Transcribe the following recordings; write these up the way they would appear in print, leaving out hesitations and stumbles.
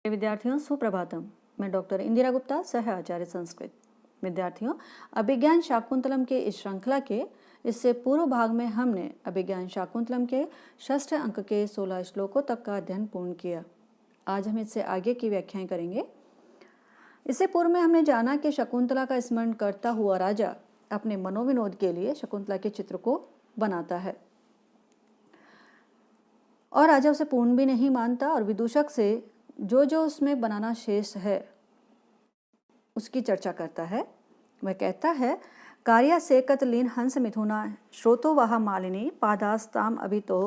विद्यार्थियों सुप्रभातम। मैं डॉक्टर इंदिरा गुप्ता, सह आचार्य संस्कृत। विद्यार्थियों, अभिज्ञान शाकुंतलम के इस श्रृंखला के इससे पूर्व भाग में हमने अभिज्ञान शाकुंतलम के षष्ठ अंक के 16 श्लोकों तक का अध्ययन पूर्ण किया। आज हम इससे आगे की व्याख्याएं करेंगे। इससे पूर्व में हमने जाना कि शकुंतला का स्मरण करता हुआ राजा अपने मनोविनोद के लिए शकुंतला के चित्र को बनाता है और राजा उसे पूर्ण भी नहीं मानता और विदूषक से जो जो उसमें बनाना शेष है उसकी चर्चा करता है। वह कहता है, कार्या सेकत लीन हंस मिथुना श्रोतो वहा मालिनी पादास्ताम अभितो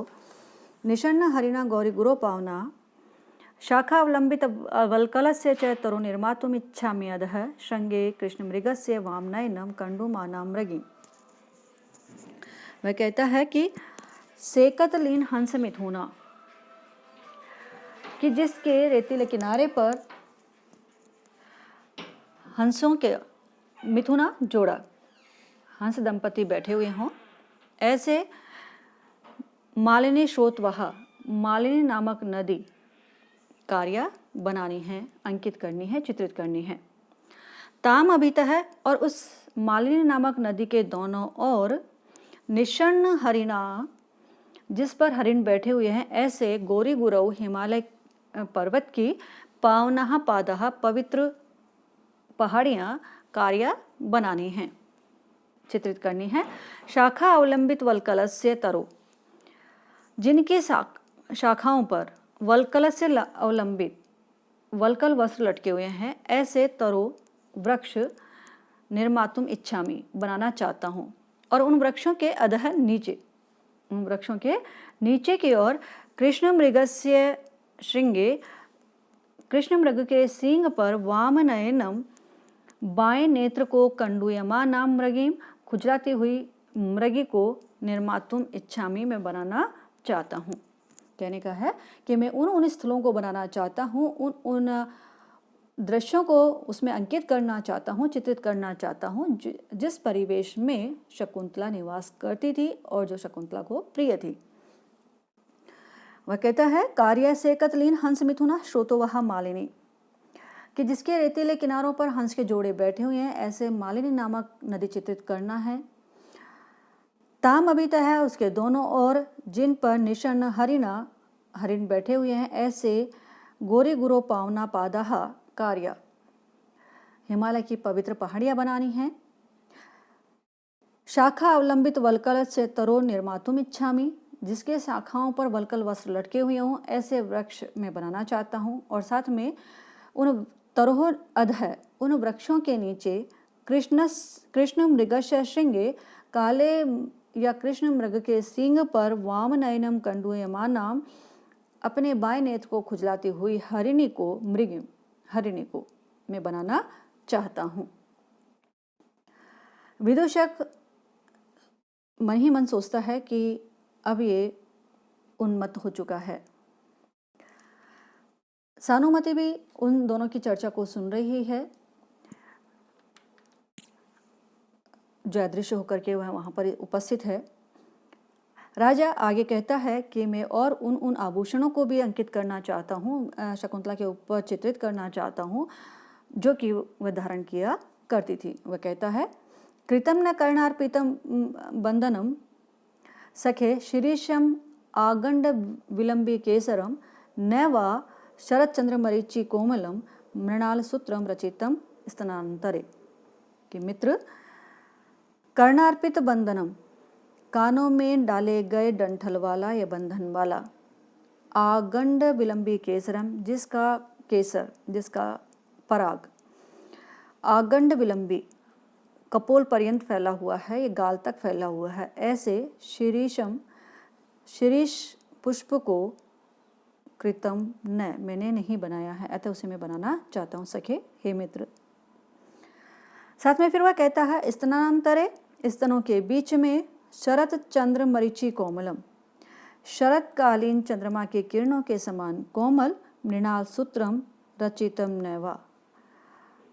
निषण्ण हरिणा गौरी गुरो पावना शाखावलंबित वल्कलस्य च तरो निर्मातुम इच्छामि अधः श्रृंगे कृष्ण मृगस्य वामनयनम कंडुमाना मृगी। वह कहता है कि सेकत लीन हंस मिथुना, कि जिसके रेतीले किनारे पर हंसों के मिथुना जोड़ा हंस दंपति बैठे हुए हों, ऐसे मालिनी श्रोतवहा, मालिनी नामक नदी कार्या बनानी है, अंकित करनी है, चित्रित करनी है। ताम अभितः, और उस मालिनी नामक नदी के दोनों ओर निषण्ण हरिणा, जिस पर हरिण बैठे हुए हैं, ऐसे गौरी गुरौ हिमालय पर्वत की पावना पादहा, पवित्र पहाड़ियाँ कार्या बनानी हैं, चित्रित करनी है। शाखा अवलंबित वल्कलस्य तरो, जिनकी शाखाओं पर वल्कल से अवलंबित वल्कल वस्त्र लटके हुए हैं, ऐसे तरो वृक्ष निर्मातुम इच्छामि, बनाना चाहता हूँ। और उन वृक्षों के अधः नीचे, उन वृक्षों के नीचे की ओर कृष्ण मृगस्य श्रृंगे, कृष्ण मृग के सींग पर वामनयनम, बाएं नेत्र को कंडूयमाना मृगीम, खुजलाती हुई मृगी को निर्मातुम इच्छामि, मैं बनाना चाहता हूँ। कहने का है कि मैं उन स्थलों को बनाना चाहता हूँ, उन दृश्यों को उसमें अंकित करना चाहता हूँ, चित्रित करना चाहता हूँ, जिस परिवेश में शकुंतला निवास करती थी और जो शकुंतला को प्रिय थी। वह कहता है, कार्य से कतलीन हंस मिथुना श्रोतो वहा मालिनी, कि जिसके रेतीले किनारों पर हंस के जोड़े बैठे हुए हैं, ऐसे मालिनी नामक नदी चित्रित करना है। ताम अभित है, उसके दोनों ओर जिन पर निषण्ण हरिणा, हरिण बैठे हुए हैं, ऐसे गोरी गुरो पावना पादाहा कार्या, हिमालय की पवित्र पहाड़ियां बनानी हैं। शाखा अवलंबित वल्कल से तरो निर्मातुम इच्छामि, जिसके शाखाओं पर वल्कल वस्त्र लटके हुए हों, ऐसे वृक्ष मैं बनाना चाहता हूँ। और साथ में उन तरोह अधः, उन वृक्षों के नीचे कृष्ण मृगस्य श्रृंगे, काले या कृष्ण मृग के सींग पर वामनयनम कंडूयमानाम, अपने बाएं नेत्र को खुजलाती हुई हरिणी को, हरिणी को मैं बनाना चाहता हूँ। विदूषक मन ही मन सोचता है कि अब ये उन्मत्त हो चुका है। सानुमति भी उन दोनों की चर्चा को सुन रही है, जो अदृश्य होकर के वह वहाँ पर उपस्थित है। राजा आगे कहता है कि मैं और उन आभूषणों को भी अंकित करना चाहता हूँ, शकुंतला के ऊपर चित्रित करना चाहता हूँ, जो कि वह धारण किया करती थी। वह कहता है, कृतम न कर्णार्पितम बंधनम सखे शिरीषम आगंड विलंबी केसरम न वा शरद चंद्र मरीचि कोमलम मृणाल सूत्रम रचितम स्तनांतरे। कि मित्र, कर्णार्पित बंधनम, कानों में डाले गए डंठल वाला या बंधन वाला, आगंड विलंबी केसरम, जिसका केसर, जिसका पराग आगंड विलंबी कपोल पर्यंत फैला हुआ है, ये गाल तक फैला हुआ है, ऐसे शीरीष पुष्प को कृतम न, मैंने नहीं बनाया है, अतः उसे मैं बनाना चाहता हूँ सखे, हे मित्र। साथ में फिर वह कहता है, स्तनांतरे, स्तनों के बीच में शरद चंद्र मरीचि कोमलम, शरदकालीन चंद्रमा के किरणों के समान कोमल, मृणाल सूत्रम रचितम नैवा,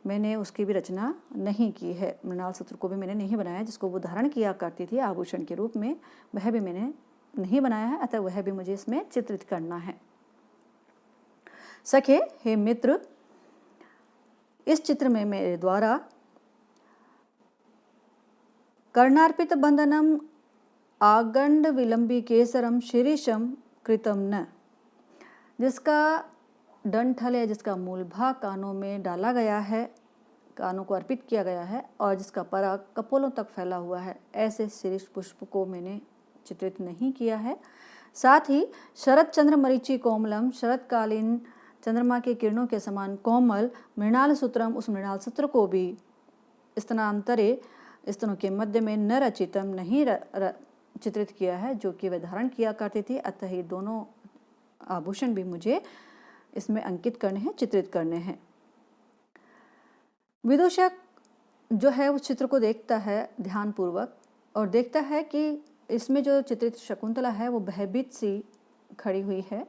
मैंने उसकी भी रचना नहीं की है। मृणाल सूत्र को भी मैंने नहीं बनाया, जिसको वो धारण किया करती थी आभूषण के रूप में, वह भी मैंने नहीं बनाया है, अतः वह भी मुझे इसमें चित्रित करना है। सखे हे मित्र, इस चित्र में मेरे द्वारा कर्णार्पित बंधनम आगंड विलंबी केसरम शिरीषम कृतम न, जिसका डंठल है, जिसका मूल भाग कानों में डाला गया है, कानों को अर्पित किया गया है और जिसका पराग कपोलों तक फैला हुआ है, ऐसे शिरीष पुष्प को मैंने चित्रित नहीं किया है। साथ ही शरद चंद्र मरीचि कोमलम, शरदकालीन चंद्रमा के किरणों के समान कोमल मृणाल सूत्रम, उस मृणाल सूत्र को भी स्तनांतरे, स्तनों के मध्य में न रचितम, नहीं चित्रित किया है, जो कि वे धारण किया करती थी। अतः ये दोनों आभूषण भी मुझे इसमें अंकित करने हैं, चित्रित करने हैं। विदूषक जो है उस चित्र को देखता है ध्यानपूर्वक और देखता है कि इसमें जो चित्रित शकुंतला है वो भयभीत सी खड़ी हुई है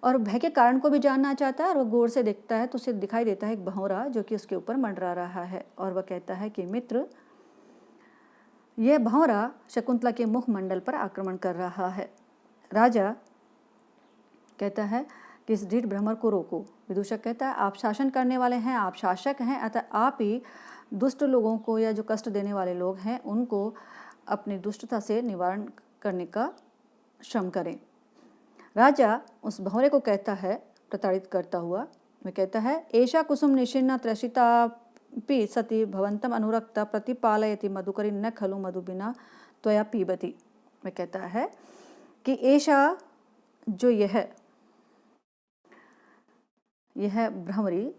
और भय के कारण को भी जानना चाहता है। और वो गौर से देखता है तो उसे दिखाई देता है एक भंवरा जो कि उसके ऊपर मंडरा रहा है और वह कहता है कि मित्र, यह भंवरा शकुंतला के मुखमंडल पर आक्रमण कर रहा है। राजा कहता है कि इस ढीठ भ्रमर को रोको। विदूषक कहता है आप शासन करने वाले हैं, आप शासक हैं, अतः आप ही दुष्ट लोगों को या जो कष्ट देने वाले लोग हैं उनको अपनी दुष्टता से निवारण करने का श्रम करें। राजा उस भंवरे को कहता है, प्रताड़ित करता हुआ, वह कहता है एषा कुसुम निशीर्णा त्रसितापि सती भवंतम अनुरक्ता प्रतिपालयति मधुकरी न खलु मधु बिना त्वया पीबती। वह कहता है कि एषा जो यह भ्रमरी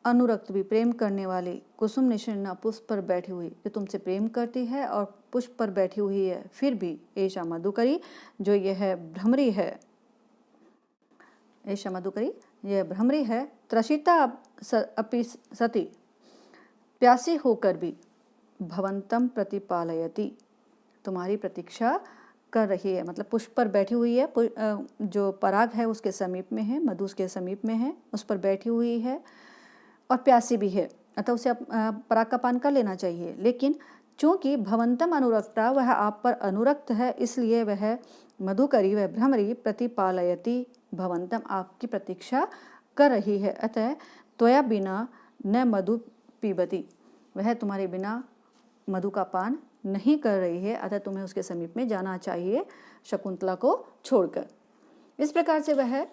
अनुरक्त भी प्रेम करने वाली, कुसुम निशीर्णा पुष्प पर बैठी हुई, जो तुमसे प्रेम करती है और पुष्प पर बैठी हुई है, फिर भी ऐशा मधुकरी जो यह भ्रमरी है, ऐशा मधुकरी यह भ्रमरी है, त्रसिता अपि सती, प्यासी होकर भी, भवंतम प्रतिपालयति, तुम्हारी प्रतीक्षा कर रही है, मतलब पुष्प पर बैठी हुई है, जो पराग है उसके समीप में है, मधु उसके समीप में है, उस पर बैठी हुई है और प्यासी भी है, अतः उसे पराग का पान कर लेना चाहिए। लेकिन चूंकि भवंतम अनुरक्ता, वह आप पर अनुरक्त है, इसलिए वह मधुकरी, वह भ्रमरी, प्रतिपालयति, भवंतम आपकी प्रतीक्षा कर रही है, अतः त्वया बिना न मधु पीबती, वह तुम्हारे बिना मधु का पान नहीं कर रही है, अतः तुम्हें उसके समीप में जाना चाहिए शकुंतला को छोड़कर। इस प्रकार से वह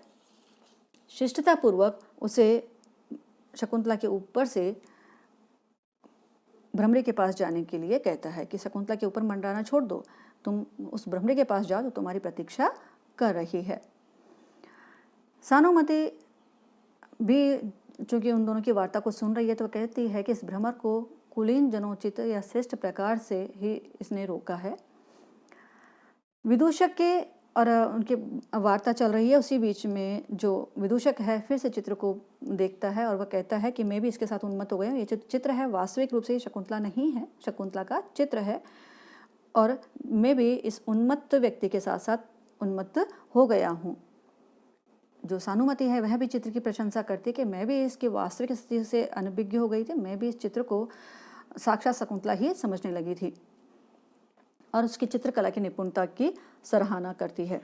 शिष्टतापूर्वक उसे शकुंतला के ऊपर से भ्रमरी के पास जाने के लिए कहता है कि शकुंतला के ऊपर मंडराना छोड़ दो, तुम उस भ्रमरी के पास जाओ, तो तुम्हारी प्रतीक्षा कर रही है। सानुमति भी चूंकि उन दोनों की वार्ता को सुन रही है तो कहती है कि इस भ्रमर को कुलीन जनोचित या श्रेष्ठ प्रकार से ही इसने रोका है। विदूषक के और उनकी वार्ता चल रही है, उसी बीच में जो विदूषक है फिर से चित्र को देखता है और वह कहता है कि मैं भी इसके साथ उन्मत्त हो गया हूँ। ये चित्र है, वास्तविक रूप से शकुंतला नहीं है, शकुंतला का चित्र है और मैं भी इस उन्मत्त व्यक्ति के साथ साथ उन्मत्त हो गया हूँ। जो सानुमति है वह भी चित्र की प्रशंसा करती है कि मैं भी इसकी वास्तविक स्थिति से अनभिज्ञ हो गई थी, मैं भी इस चित्र को साक्षात शकुंतला ही समझने लगी थी और उसकी चित्रकला की निपुणता की सराहना करती है।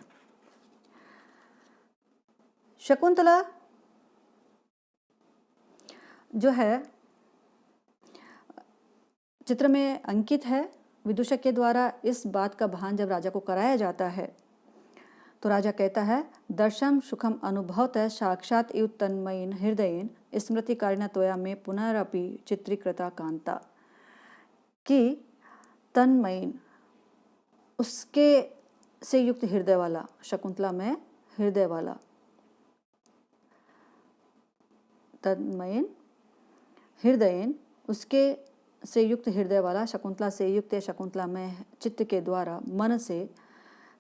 शकुंतला जो है चित्र में अंकित है। विदूषक के द्वारा इस बात का भान जब राजा को कराया जाता है तो राजा कहता है दर्शम सुखम अनुभवतः साक्षात इव तन्मयीन हृदयेन स्मृतिकारिणा त्वया में पुनरपि चित्रीकृता कांता, कि तन्मयीन उसके से युक्त हृदय वाला, शकुंतला में हृदय वाला, तन्मयीन हृदयेन उसके से युक्त हृदय वाला, शकुंतला से युक्त शकुंतला में चित्त के द्वारा, मन से,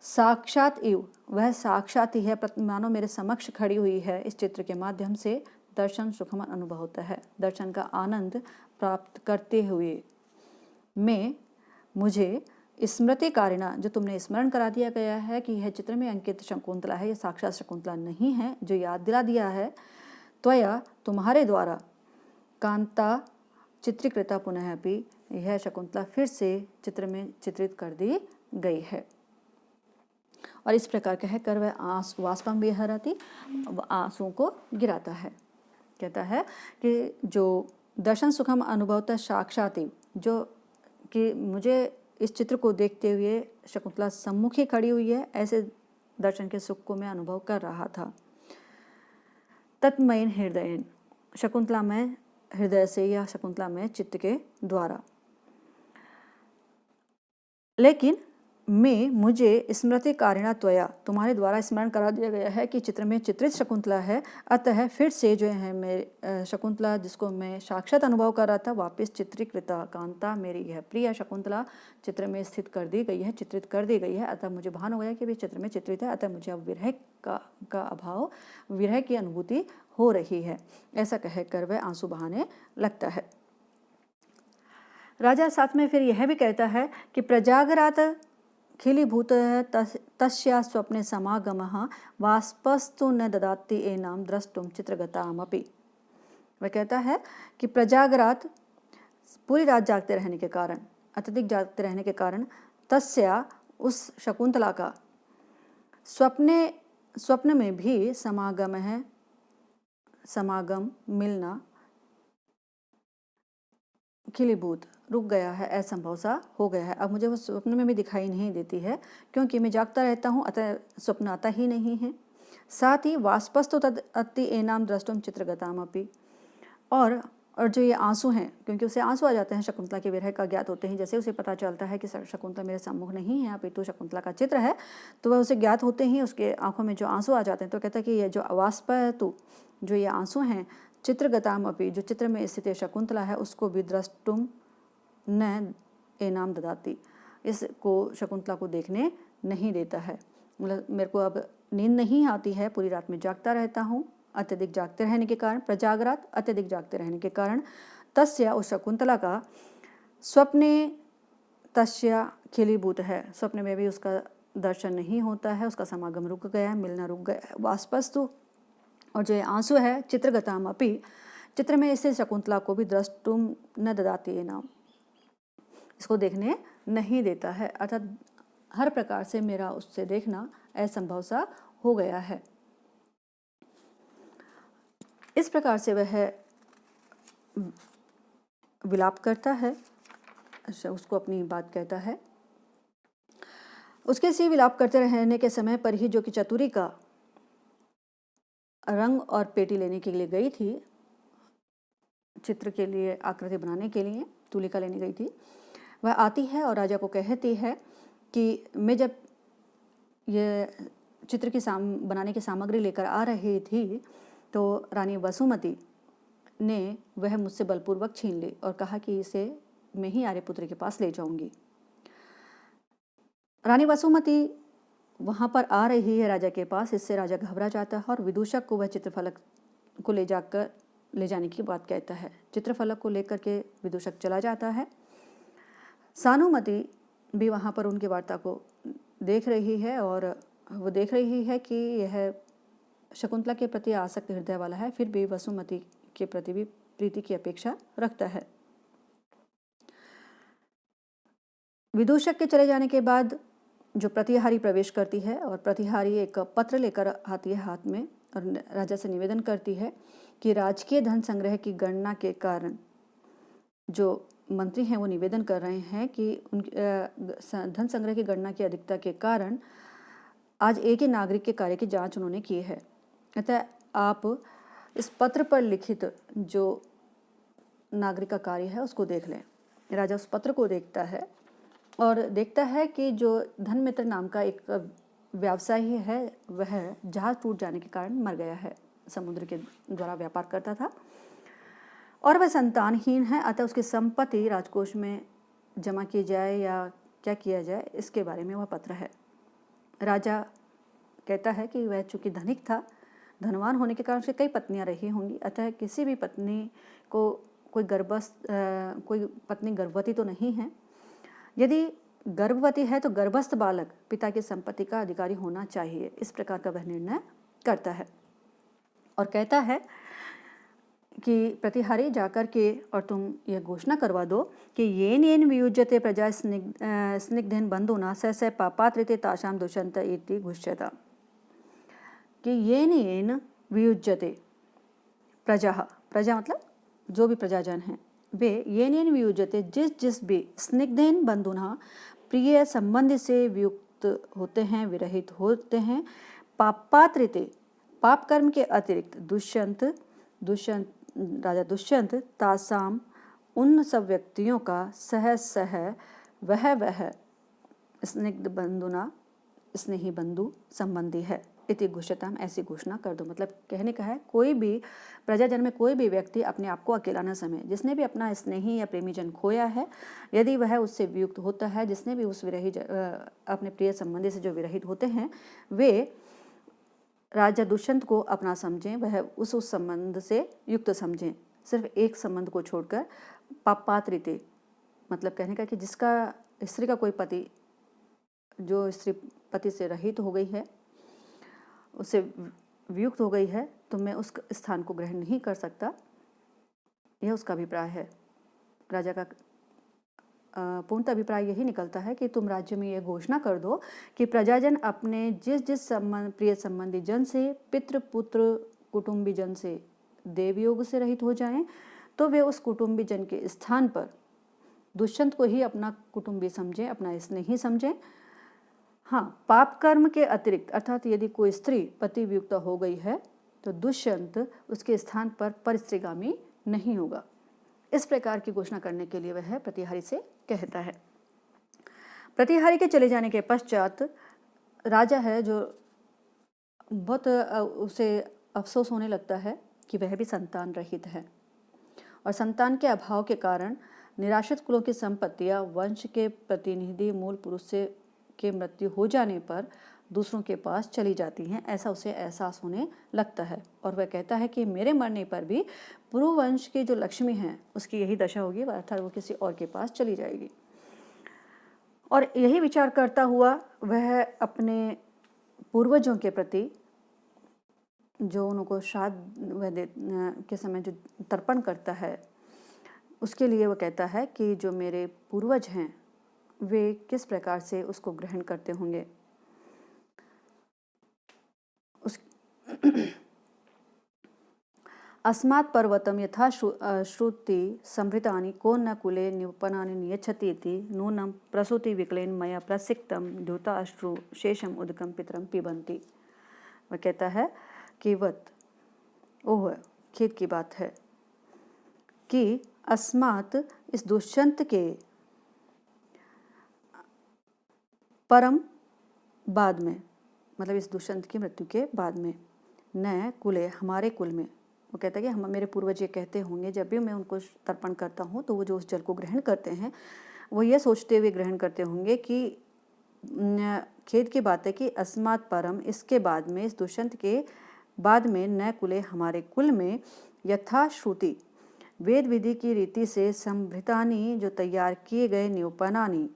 साक्षात इव वह साक्षात ही है, मानो मेरे समक्ष खड़ी हुई है, इस चित्र के माध्यम से दर्शन सुखम अनुभव होता है, दर्शन का आनंद प्राप्त करते हुए मैं, मुझे स्मृति कारिणा, जो तुमने स्मरण करा दिया गया है कि यह चित्र में अंकित शकुंतला है, यह साक्षात शकुंतला नहीं है, जो याद दिला दिया है, त्वया तुम्हारे द्वारा, कांता चित्रीकृता पुनः भी, यह शकुंतला फिर से चित्र में चित्रित कर दी गई है। और इस प्रकार कहकर वह वाष्पम विहरति, आंसुओं को गिराता है। कहता है कि जो दर्शन सुखम अनुभवता साक्षात, जो कि मुझे इस चित्र को देखते हुए शकुंतला सम्मुख ही खड़ी हुई है, ऐसे दर्शन के सुख को मैं अनुभव कर रहा था। तत्मयन हृदयन, शकुंतला में हृदय से या शकुंतला में चित्त के द्वारा। लेकिन मुझे स्मृति कारिणा त्वया, तुम्हारे द्वारा स्मरण करा दिया गया है कि चित्र में चित्रित शकुंतला है, अतः फिर से जो है मेरे शकुंतला जिसको मैं साक्षात अनुभव कर रहा था, वापस चित्रीकृता कांता, मेरी यह प्रिय शकुंतला चित्र में स्थित कर दी गई है, चित्रित कर दी गई है। अतः मुझे भान हो गया कि वे चित्र में चित्रित है, अतः मुझे अब विरह का अभाव, विरह की अनुभूति हो रही है। ऐसा कहकर वह आंसू बहाने लगता है। राजा साथ में फिर यह भी कहता है कि प्रजागरात खिलीभूत तस्या स्वप्ने समागमः वाष्पस्तु न ददाति एनाम द्रष्टुम चित्रगतामपि। वह कहता है कि प्रजागरात, पूरी रात जागते रहने के कारण, अत्यधिक जागते रहने के कारण, तस्या उस शकुंतला का स्वप्न में भी समागम है, समागम मिलना, खिलीभूत रुक गया है, असंभव सा हो गया है। अब मुझे वो स्वप्न में भी दिखाई नहीं देती है, क्योंकि मैं जागता रहता हूँ, अतः स्वप्न आता ही नहीं है। साथ ही वाष्पस्तु तद अति एनाम द्रष्टुम चित्रगतामपि, और जो ये आंसू हैं, क्योंकि उसे आंसू आ जाते हैं शकुंतला के विरह का ज्ञात होते हैं, जैसे उसे पता चलता है कि शकुंतला मेरे सम्मुख नहीं है, अपितु शकुंतला का चित्र है, तो वह उसे ज्ञात होते ही उसके आंखों में जो आंसू आ जाते हैं, तो कहता है कि ये जो वाष्पतु, जो ये आंसू हैं, चित्रगताम अपि, जो चित्र में स्थित शकुंतला है, उसको भी द्रष्टुम न एनाम ददाती, इसको शकुंतला को देखने नहीं देता है। मतलब मेरे को अब नींद नहीं आती है, पूरी रात में जागता रहता हूँ, अत्यधिक जागते रहने के कारण, प्रजागरात अत्यधिक जागते रहने के कारण, तस्या उस शकुंतला का स्वप्ने तस्या खिलीभूत है, स्वप्न में भी उसका दर्शन नहीं होता है, उसका समागम रुक गया, मिलना रुक गया, वाष्पस्तु, और जो आंसू है चित्रगताम अपि, चित्र में इससे शकुंतला को भी द्रष्टुम न ददाति एनाम, इसको देखने नहीं देता है, अर्थात हर प्रकार से मेरा उससे देखना असंभव सा हो गया है। इस प्रकार से वह विलाप करता है, उसको अपनी बात कहता है। उसके से विलाप करते रहने के समय पर ही जो कि चतुरी का रंग और पेटी लेने के लिए गई थी, चित्र के लिए आकृति बनाने के लिए तुलिका लेने गई थी, वह आती है और राजा को कहती है कि मैं जब ये चित्र की बनाने की सामग्री लेकर आ रही थी, तो रानी वसुमती ने वह मुझसे बलपूर्वक छीन ली और कहा कि इसे मैं ही आर्यपुत्र के पास ले जाऊंगी। रानी वसुमती वहाँ पर आ रही है राजा के पास, इससे राजा घबरा जाता है और विदूषक को वह चित्रफलक को ले जाने की बात कहता है। चित्रफलक को लेकर के विदूषक चला जाता है। सानुमति भी वहाँ पर उनकी वार्ता को देख रही है और वो देख रही है कि यह शकुंतला के प्रति आसक्त हृदय वाला है, फिर भी वसुमती के प्रति भी प्रीति की अपेक्षा रखता है। विदूषक के चले जाने के बाद जो प्रतिहारी प्रवेश करती है और प्रतिहारी एक पत्र लेकर आती है हाथ में और राजा से निवेदन करती है कि राजकीय धन संग्रह की गणना के कारण, जो मंत्री हैं वो निवेदन कर रहे हैं कि धन संग्रह की गणना की अधिकता के कारण आज एक ही नागरिक के कार्य की जांच उन्होंने की है, अतः आप इस पत्र पर लिखित जो नागरिक का कार्य है उसको देख लें। राजा उस पत्र को देखता है और देखता है कि जो धनमित्र नाम का एक व्यवसायी है, वह जहाज टूट जाने के कारण मर गया है, समुद्र के द्वारा व्यापार करता था और वह संतानहीन है, अतः उसकी संपत्ति राजकोष में जमा की जाए या क्या किया जाए, इसके बारे में वह पत्र है। राजा कहता है कि वह चूँकि धनिक था, धनवान होने के कारण उसकी कई पत्नियां रही होंगी, अतः किसी भी पत्नी को कोई पत्नी गर्भवती तो नहीं है, यदि गर्भवती है तो गर्भस्थ बालक पिता की संपत्ति का अधिकारी होना चाहिए, इस प्रकार का वह निर्णय करता है और कहता है कि प्रतिहारी जाकर के और तुम यह घोषणा करवा दो कि येन वियुज्यते प्रजा स्निग्धेन बंधुना स स पापात्रिते तासाम दुष्यंत इति घुष्यता, कि येन वियुज्यते प्रजा, प्रजा मतलब जो भी प्रजाजन हैं, वे येन वियुज्यते जिस जिस भी स्निग्धेन बंधुना प्रिय संबंध से वियुक्त होते हैं, विरहित होते हैं, पापात्रिते पाप कर्म के अतिरिक्त दुष्यंत राजा दुष्यंत तासाम उन सब व्यक्तियों का सह वह स्निग्ध बंधुना स्नेही बंधु संबंधी है। इति घोषिताम, ऐसी घोषणा कर दो। मतलब कहने का है कोई भी प्रजाजन में कोई भी व्यक्ति अपने आप को अकेला न समझे। जिसने भी अपना स्नेही या प्रेमी जन खोया है, यदि वह उससे वियुक्त होता है, जिसने भी उस अपने प्रिय संबंधी से जो विरहित होते हैं, वे राजा दुष्यंत को अपना समझें, वह उस संबंध से युक्त समझें, सिर्फ एक संबंध को छोड़कर। पापात्रिते मतलब कहने का कि जिसका स्त्री का कोई पति, जो स्त्री पति से रहित हो गई है, उससे वियुक्त हो गई है, तो मैं उस स्थान को ग्रहण नहीं कर सकता। यह उसका अभिप्राय है। राजा का पूर्णतः अभिप्राय यही निकलता है कि तुम राज्य में यह घोषणा कर दो कि प्रजाजन अपने जिस जिस प्रिय संबंधी जन से, पितृ पुत्र कुटुंबी जन से देवयोग से रहित हो जाएं, तो वे उस कुटुंबी जन के स्थान पर दुष्यंत को ही अपना कुटुंबी समझें, अपना स्नेही समझें। हाँ, पाप कर्म के अतिरिक्त, अर्थात यदि कोई स्त्री पति वियुक्त हो गई है तो दुष्यंत उसके स्थान पर परस्त्रीगामी नहीं होगा। इस प्रकार की घोषणा करने के लिए वह प्रतिहारी से कहता है। प्रतिहारी के चले जाने के पश्चात राजा है जो बहुत उसे अफसोस होने लगता है कि वह भी संतान रहित है, और संतान के अभाव के कारण निराश्रित कुलों की संपत्तियां वंश के प्रतिनिधि मूल पुरुष से के मृत्यु हो जाने पर दूसरों के पास चली जाती हैं, ऐसा उसे एहसास होने लगता है। और वह कहता है कि मेरे मरने पर भी पुरुवंश की जो लक्ष्मी है उसकी यही दशा होगी, अर्थात वो किसी और के पास चली जाएगी। और यही विचार करता हुआ वह अपने पूर्वजों के प्रति, जो उनको श्राद्ध के समय जो तर्पण करता है, उसके लिए वो कहता है कि जो मेरे पूर्वज हैं वे किस प्रकार से उसको ग्रहण करते होंगे। अस्मात् पर्वतम यथा श्रुति संभृतानि को न कुले निपनानि नियच्छति इति नूनं प्रसूति विकलेन मया प्रसिक्तम द्यूता अश्रु शेषम उदकम पितरम पिबन्ति। वह कहता है कि ओह खेद की बात है कि अस्मात् इस दुष्यंत के परम बाद में, मतलब इस दुष्यंत की मृत्यु के बाद में, न कुले हमारे कुल में, वो कहता है कि हम मेरे पूर्वज ये कहते होंगे जब भी मैं उनको तर्पण करता हूँ तो वो जो उस जल को ग्रहण करते हैं वो ये सोचते हुए ग्रहण करते होंगे कि खेद की बात है कि अस्मात् परम, इसके बाद में, इस दुष्यंत के बाद में, न कुले हमारे कुल में, यथा श्रुति वेद विधि की रीति से संभृतानि जो तैयार किए गए न्योपनानि,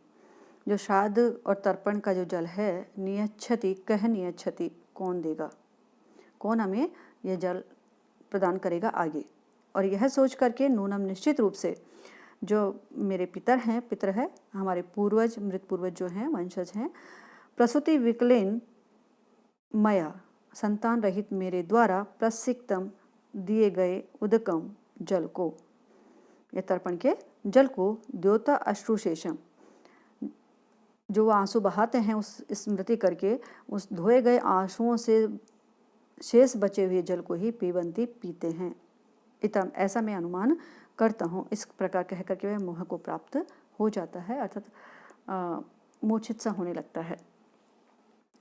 जो श्राद्ध और तर्पण का जो जल है, नियच्छति कह नियच्छति, कौन देगा, कौन हमें यह जल प्रदान करेगा आगे। और यह सोच करके नूनम निश्चित रूप से जो मेरे पितर है, हमारे पूर्वज, मृत पूर्वज जो हैं, वंशज हैं, प्रसूति विकलेन मया संतान रहित मेरे द्वारा प्रसिक्तम दिए गए उदकम जल को, यह तर्पण के जल को, द्योता अश्रुशेषम जो वो आंसू बहाते हैं उस स्मृति करके, उस धोए गए आंसुओं से शेष बचे हुए जल को ही पीबंती पीते हैं। इतम ऐसा मैं अनुमान करता हूँ। इस प्रकार कह करके वह मोह को प्राप्त हो जाता है, अर्थात मूर्छित सा होने लगता है।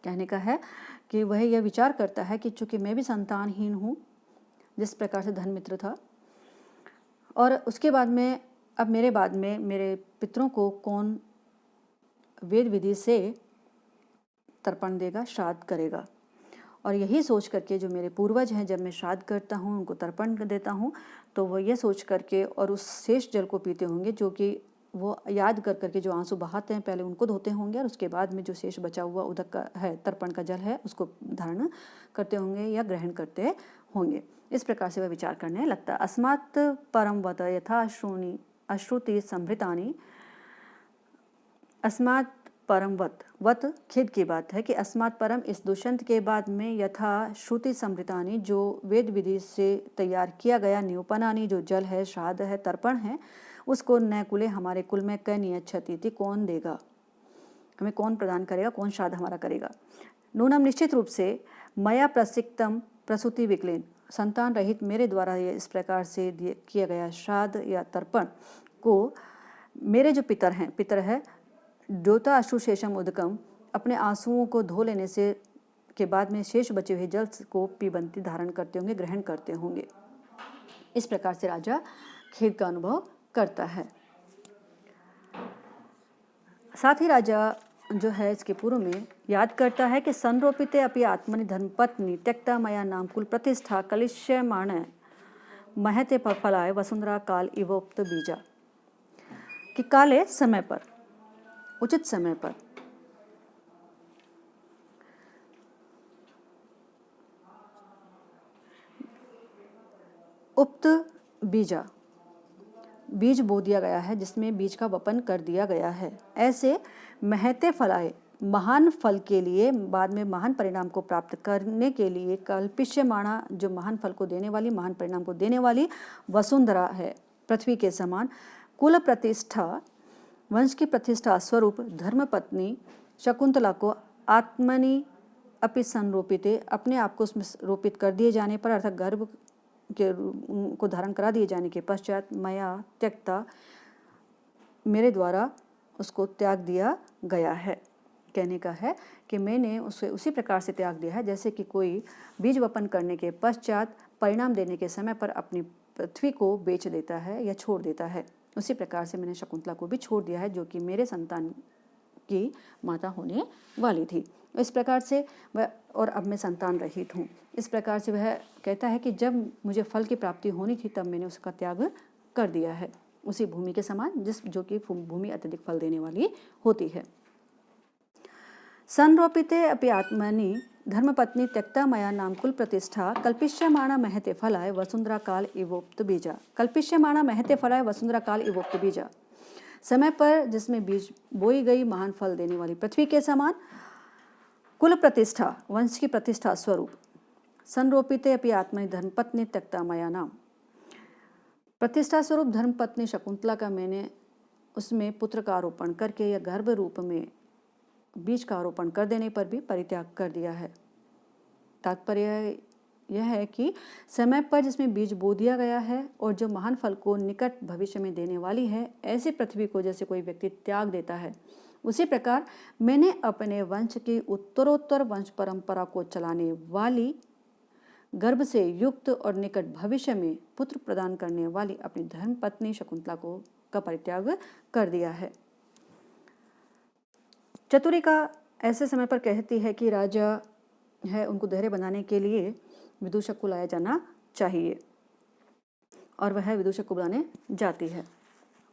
कहने का है कि वह यह विचार करता है कि चूँकि मैं भी संतानहीन हूँ, जिस प्रकार से धनमित्र था, और उसके बाद में अब मेरे बाद में मेरे पितरों को कौन वेद विधि से तर्पण देगा, श्राद्ध करेगा। और यही सोच करके जो मेरे पूर्वज हैं, जब मैं श्राद्ध करता हूँ, उनको तर्पण देता हूँ, तो वो ये सोच करके और उस शेष जल को पीते होंगे जो कि वो याद कर करके जो आंसू बहाते हैं पहले उनको धोते होंगे और उसके बाद में जो शेष बचा हुआ उदक का है, तर्पण का जल है, उसको धारण करते होंगे या ग्रहण करते होंगे। इस प्रकार से वह विचार करने लगता। अस्मात् परम वत यथा अश्रुति संभृतानि। अस्मात् परम वत खेद की बात है कि अस्मात् परम इस दुष्यंत के बाद में यथा श्रुति संभृतानि जो वेद विधि से तैयार किया गया न्यूपनानि जो जल है, श्राद्ध है, तर्पण है, उसको न कुले हमारे कुल में कै नियच्छति थी, कौन देगा, हमें कौन प्रदान करेगा, कौन श्राद्ध हमारा करेगा। नूनम निश्चित रूप से मया प्रसिक्तम प्रसूति विकलेन, संतान रहित मेरे द्वारा ये इस प्रकार से किया गया श्राद्ध या तर्पण को मेरे जो पितर है द्योता अश्रुशेषम उदकम, अपने आंसुओं को धो लेने से के बाद में शेष बचे हुए जल को पीबंती धारण करते होंगे, ग्रहण करते होंगे। इस प्रकार से राजा खेद का अनुभव करता है। साथ ही राजा जो है इसके पूर्व में याद करता है कि संरोपिते अपि आत्मनि धर्मपत्नी त्यक्ता मया नाम कुल प्रतिष्ठा कलिष्यमाण महते फलाय वसुंधरा काल इवोक्त बीजा, कि काले समय पर, उचित समय पर उक्त बीजा, बीज बो दिया गया है, जिसमें बीज का वपन कर दिया गया है। ऐसे महते फलाए, महान फल के लिए, बाद में महान परिणाम को प्राप्त करने के लिए कल्पिष्यमाणा, जो महान फल को देने वाली, महान परिणाम को देने वाली वसुंधरा है, पृथ्वी के समान, कुल प्रतिष्ठा, वंश की प्रतिष्ठा स्वरूप धर्मपत्नी शकुंतला को आत्मनि अपि संरोपिते, अपने आप को उसमें रोपित कर दिए जाने पर, अर्थात गर्भ को धारण करा दिए जाने के पश्चात मया त्यक्ता, मेरे द्वारा उसको त्याग दिया गया है। कहने का है कि मैंने उसे उसी प्रकार से त्याग दिया है जैसे कि कोई बीज वपन करने के पश्चात परिणाम देने के समय पर अपनी पृथ्वी को बेच देता है या छोड़ देता है, उसी प्रकार से मैंने शकुंतला को भी छोड़ दिया है जो कि मेरे संतान की माता होने वाली थी। इस प्रकार से वह, और अब मैं संतान रहित हूँ, इस प्रकार से वह कहता है कि जब मुझे फल की प्राप्ति होनी थी तब मैंने उसका त्याग कर दिया है, उसी भूमि के समान जो कि भूमि अत्यधिक फल देने वाली होती है। संरोपिते अपि आत्मनि धर्मपत्नी त्यक्ता मया नाम कुल प्रतिष्ठा कल्पिष्यमाणा महते फलाय वसुंधरा काल इवोक्त बीजा। कल्पिष्यमाणा महते फलाय वसुंधरा काल इवोक्त बीजा, समय पर जिसमें बीज बोई गई महान फल देने वाली पृथ्वी के समान, कुल प्रतिष्ठा, वंश की प्रतिष्ठा स्वरूप, संरोपिते अपि आत्मनि धर्मपत्नी त्यक्ता मया नाम, प्रतिष्ठा स्वरूप धर्मपत्नी शकुंतला का मैंने उसमें पुत्र का आरोपण करके या गर्भ रूप में बीज का आरोपण कर देने पर भी परित्याग कर दिया है। तात्पर्य यह है कि समय पर जिसमें बीज बो दिया गया है और जो महान फल को निकट भविष्य में देने वाली है, ऐसी पृथ्वी को जैसे कोई व्यक्ति त्याग देता है, उसी प्रकार मैंने अपने वंश की उत्तरोत्तर वंश परंपरा को चलाने वाली, गर्भ से युक्त और निकट भविष्य में पुत्र प्रदान करने वाली अपनी धर्मपत्नी शकुंतला को का परित्याग कर दिया है। चतुरिका ऐसे समय पर कहती है कि राजा है उनको धैर्य बनाने के लिए विदूषक को लाया जाना चाहिए, और वह विदूषक को बुलाने जाती है।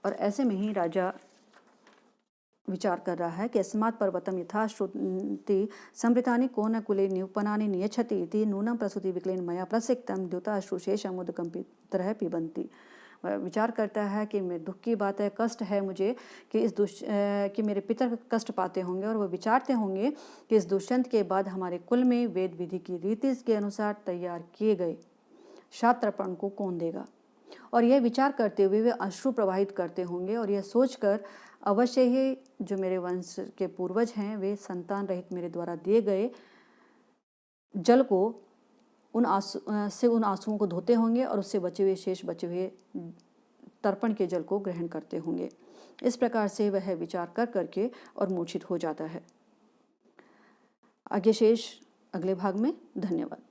और ऐसे में ही राजा विचार कर रहा है कि अस्मात् पर्वतम यथा श्रुति समृतानि को न कुले न्यूपनानि नियच्छति इति नूनम प्रसूति विकलेन मया प्रसिक्तम द्योता अश्रुशेषम उदकम पितरः पिबन्ति। वह विचार करता है कि मैं दुख की बात है, कष्ट है मुझे कि कि मेरे पितर कष्ट पाते होंगे, और वह विचारते होंगे कि इस दुष्यंत के बाद हमारे कुल में वेद विधि की रीति के अनुसार तैयार किए गए श्राद्ध तर्पण को कौन देगा। और यह विचार करते हुए वे अश्रु प्रवाहित करते होंगे और यह सोचकर अवश्य ही जो मेरे वंश के पूर्वज हैं वे संतान रहित मेरे द्वारा दिए गए जल को उन आंसुओं को धोते होंगे और उससे शेष बचे हुए तर्पण के जल को ग्रहण करते होंगे। इस प्रकार से वह विचार कर करके और मूर्छित हो जाता है। आगे शेष अगले भाग में। धन्यवाद।